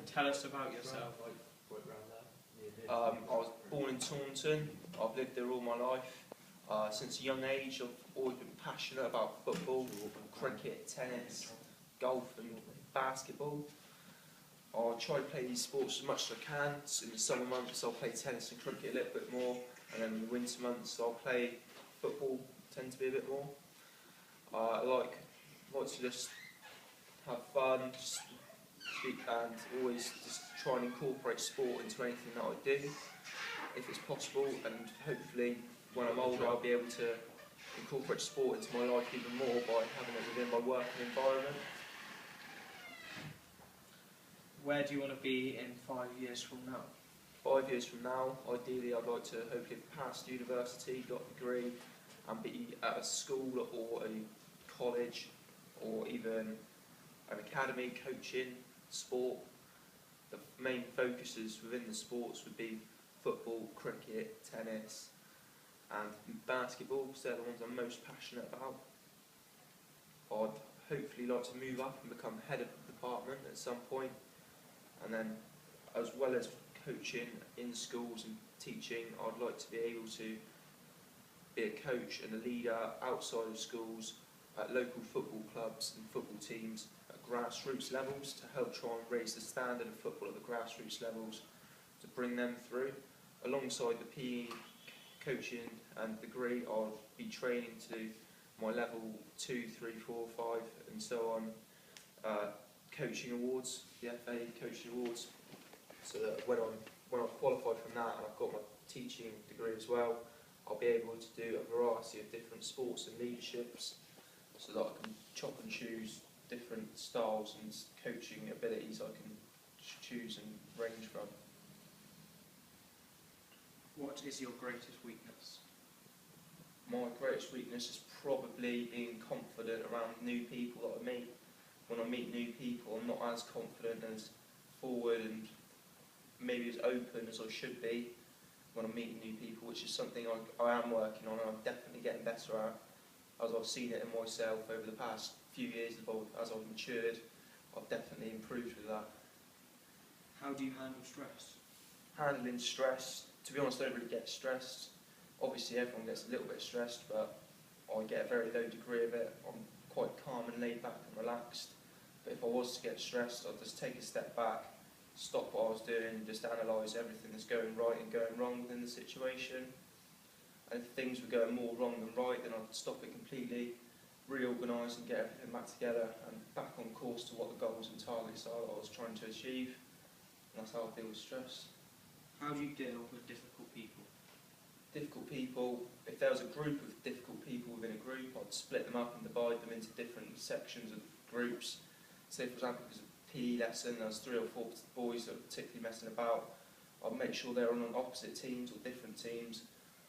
Tell us about yourself. I was born in Taunton. I've lived there all my life. Since a young age, I've always been passionate about football, cricket, tennis, golf and basketball. I try to play these sports as much as I can. In the summer months I'll play tennis and cricket a little bit more, and then in the winter months I'll play football, tend to be a bit more. I like to just have fun and always just try and incorporate sport into anything that I do, if it's possible, and hopefully when I'm older I'll be able to incorporate sport into my life even more by having it within my working environment. Where do you want to be in 5 years from now? 5 years from now, ideally I'd like to hopefully have passed university, got a degree, and be at a school or a college or even an academy coaching sport. The main focuses within the sports would be football, cricket, tennis and basketball, because they're the ones I'm most passionate about. I'd hopefully like to move up and become head of the department at some point, and then as well as coaching in schools and teaching, I'd like to be able to be a coach and a leader outside of schools at local football clubs and football teams at grassroots levels, to help try and raise the standard of football at the grassroots levels, to bring them through. Alongside the PE coaching and degree, I'll be training to do my level 2, 3, 4, 5 and so on coaching awards, the FA coaching awards, so that when I've qualified from that and I've got my teaching degree as well, I'll be able to do a variety of different sports and leaderships, so that I can chop and choose different styles and coaching abilities I can choose and range from. What is your greatest weakness? My greatest weakness is probably being confident around new people that I meet. When I meet new people, I'm not as confident, as forward and maybe as open as I should be when I'm meeting new people, which is something I am working on and I'm definitely getting better at, as I've seen it in myself over the past few years. As I've matured, I've definitely improved with that. How do you handle stress? Handling stress, to be honest, I don't really get stressed. Obviously everyone gets a little bit stressed, but I get a very low degree of it. I'm quite calm and laid back and relaxed. But if I was to get stressed, I'd just take a step back, stop what I was doing and just analyse everything that's going right and going wrong within the situation. And if things were going more wrong than right, then I'd stop it completely, reorganise and get everything back together and back on course to what the goals and targets are that I was trying to achieve. And that's how I deal with stress. How do you deal with difficult people? Difficult people, if there was a group of difficult people within a group, I'd split them up and divide them into different sections of groups. Say for example, if it was a PE lesson, there was 3 or 4 boys that were particularly messing about, I'd make sure they're on opposite teams or different teams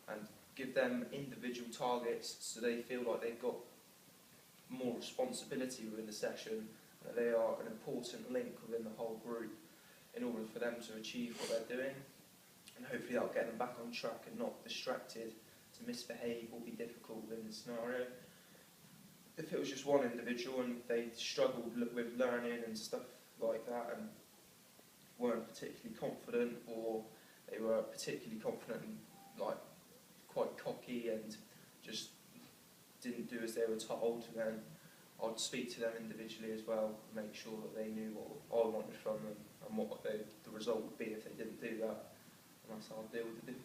and give them individual targets so they feel like they've got more responsibility within the session, and that they are an important link within the whole group in order for them to achieve what they're doing. And hopefully that'll get them back on track and not distracted to misbehave or be difficult within the scenario. If it was just one individual and they struggled with learning and stuff like that and weren't particularly confident, or they were particularly confident and like quite cocky and just didn't do as they were told, then I'd speak to them individually as well, make sure that they knew what I wanted from them and what the result would be if they didn't do that. And that's how I deal with the difficult